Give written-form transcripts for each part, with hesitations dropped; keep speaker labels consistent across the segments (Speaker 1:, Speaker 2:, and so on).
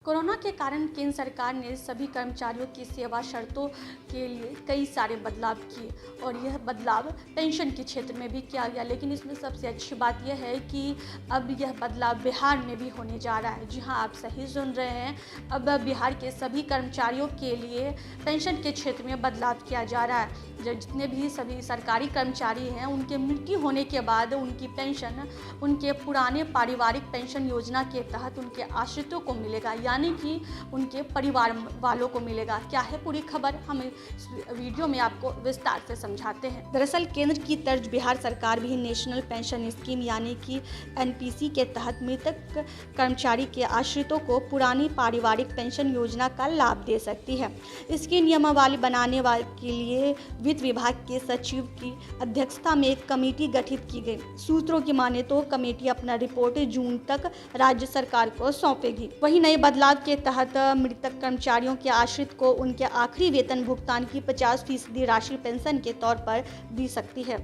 Speaker 1: Corona के कारण केंद्र सरकार ने सभी कर्मचारियों की सेवा शर्तों के लिए कई सारे बदलाव किए और यह बदलाव पेंशन के क्षेत्र में भी किया गया। लेकिन इसमें सबसे अच्छी बात यह है कि अब यह बदलाव बिहार में भी होने जा रहा है। जी हाँ, आप सही सुन रहे हैं। अब बिहार के सभी कर्मचारियों के लिए पेंशन के क्षेत्र में बदलाव किया जा रहा है। जितने भी सभी सरकारी कर्मचारी हैं, उनके मृत्यु होने के बाद उनकी पेंशन उनके पुराने पारिवारिक पेंशन योजना के तहत उनके आश्रितों को मिलेगा, यानी कि उनके परिवार वालों को मिलेगा। क्या है पूरी खबर, हम इस वीडियो में आपको विस्तार से समझाते हैं। दरअसल केंद्र की तर्ज बिहार सरकार भी नेशनल पेंशन स्कीम यानी कि एनपीसी के तहत मृतक कर्मचारी के आश्रितों को पुरानी पारिवारिक पेंशन योजना का लाभ दे सकती है। इसकी नियमावली बनाने के लिए वित्त विभाग के सचिव की अध्यक्षता में एक कमेटी गठित की गई। सूत्रों की माने तो कमेटी अपना रिपोर्ट जून तक राज्य सरकार को सौंपेगी। वहीं नए बदलाव के तहत मृतक कर्मचारियों के आश्रित को उनके आखिरी वेतन भुगतान की 50% राशि पेंशन के तौर पर दी सकती है।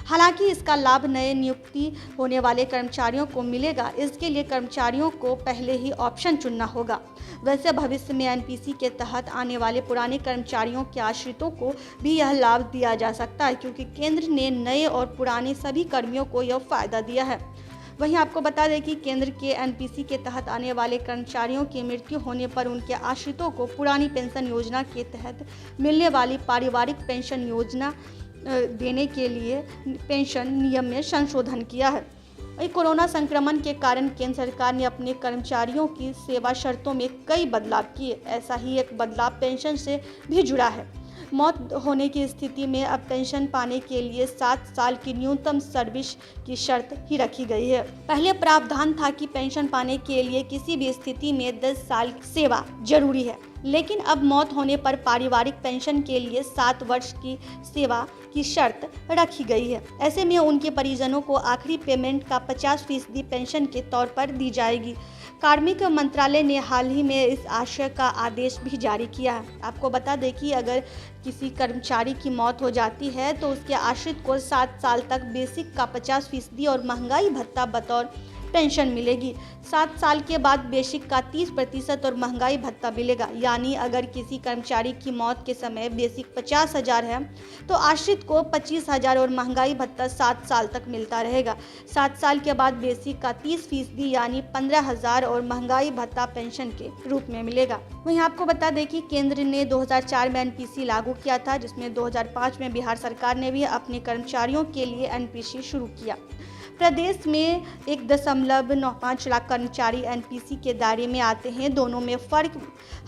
Speaker 1: हालांकि इसका लाभ नए नियुक्ति होने वाले कर्मचारियों को मिलेगा। इसके लिए कर्मचारियों को पहले ही ऑप्शन चुनना होगा। वैसे भविष्य में एनपीसी के तहत आने वाले पुराने कर्मचारियों के आश्रितों को भी यह लाभ दिया जा सकता है, क्योंकि केंद्र ने नए और पुराने सभी कर्मियों को यह फायदा दिया है। वहीं आपको बता दें कि केंद्र के एनपीसी के तहत आने वाले कर्मचारियों की मृत्यु होने पर उनके आश्रितों को पुरानी पेंशन योजना के तहत मिलने वाली पारिवारिक पेंशन योजना देने के लिए पेंशन नियम में संशोधन किया है। कोरोना संक्रमण के कारण केंद्र सरकार ने अपने कर्मचारियों की सेवा शर्तों में कई बदलाव किए। ऐसा ही एक बदलाव पेंशन से भी जुड़ा है। मौत होने की स्थिति में अब पेंशन पाने के लिए 7 साल की न्यूनतम सर्विस की शर्त ही रखी गई है। पहले प्रावधान था कि पेंशन पाने के लिए किसी भी स्थिति में 10 साल सेवा जरूरी है, लेकिन अब मौत होने पर पारिवारिक पेंशन के लिए 7 वर्ष की सेवा की शर्त रखी गई है। ऐसे में उनके परिजनों को आखिरी पेमेंट का 50% पेंशन के तौर पर दी जाएगी। कार्मिक मंत्रालय ने हाल ही में इस आशय का आदेश भी जारी किया है। आपको बता दें कि अगर किसी कर्मचारी की मौत हो जाती है तो उसके आश्रित को 7 साल तक बेसिक का 50% और महंगाई भत्ता बतौर पेंशन मिलेगी। 7 साल के बाद बेसिक का 30% और महंगाई भत्ता मिलेगा। यानी अगर किसी कर्मचारी की मौत के समय बेसिक 50,000 है तो आश्रित को 25,000 और महंगाई भत्ता 7 साल तक मिलता रहेगा। 7 साल के बाद बेसिक का 30% यानी 15,000 और महंगाई भत्ता पेंशन के रूप में मिलेगा। वहीं आपको बता दें कि केंद्र ने 2004 में एनपीसी लागू किया था, जिसमें 2005 में बिहार सरकार ने भी अपने कर्मचारियों के लिए एनपीसी शुरू किया। प्रदेश में 1.95 लाख कर्मचारी एनपीसी के दायरे में आते हैं। दोनों में फ़र्क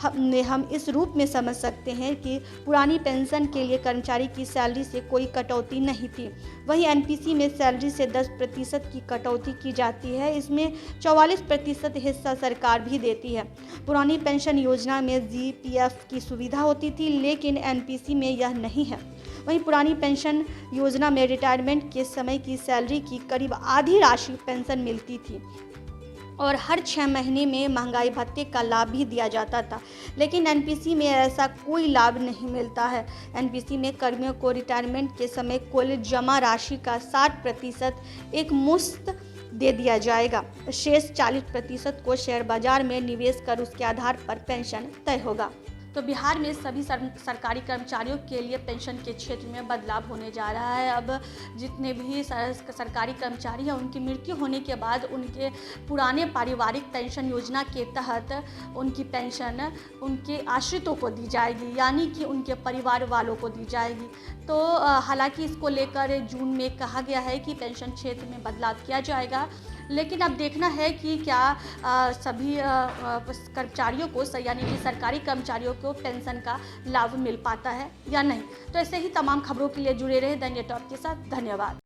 Speaker 1: हम इस रूप में समझ सकते हैं कि पुरानी पेंशन के लिए कर्मचारी की सैलरी से कोई कटौती नहीं थी। वहीं एनपीसी में सैलरी से 10% की कटौती की जाती है। इसमें 44% हिस्सा सरकार भी देती है। पुरानी पेंशन योजना में जीपीएफ की सुविधा होती थी, लेकिन एनपीसी में यह नहीं है। वहीं पुरानी पेंशन योजना में रिटायरमेंट के समय की सैलरी की करीब आधी राशि पेंशन मिलती थी और हर 6 महीने में महंगाई भत्ते का लाभ भी दिया जाता था। लेकिन एनपीसी में ऐसा कोई लाभ नहीं मिलता है। एनपीसी में कर्मियों को रिटायरमेंट के समय कुल जमा राशि का 60% एक मुश्त दे दिया जाएगा। शेष 40% को शेयर बाजार में निवेश कर उसके आधार पर पेंशन तय होगा। तो बिहार में सभी सरकारी कर्मचारियों के लिए पेंशन के क्षेत्र में बदलाव होने जा रहा है। अब जितने भी सरकारी कर्मचारी हैं, उनकी मृत्यु होने के बाद उनके पुराने पारिवारिक पेंशन योजना के तहत उनकी पेंशन उनके आश्रितों को दी जाएगी, यानी कि उनके परिवार वालों को दी जाएगी। तो हालांकि इसको लेकर जून में कहा गया है कि पेंशन क्षेत्र में बदलाव किया जाएगा, लेकिन अब देखना है कि क्या सभी कर्मचारियों को यानी कि सरकारी कर्मचारियों को पेंशन का लाभ मिल पाता है या नहीं। तो ऐसे ही तमाम खबरों के लिए जुड़े रहे दैनिक टॉप के साथ। धन्यवाद।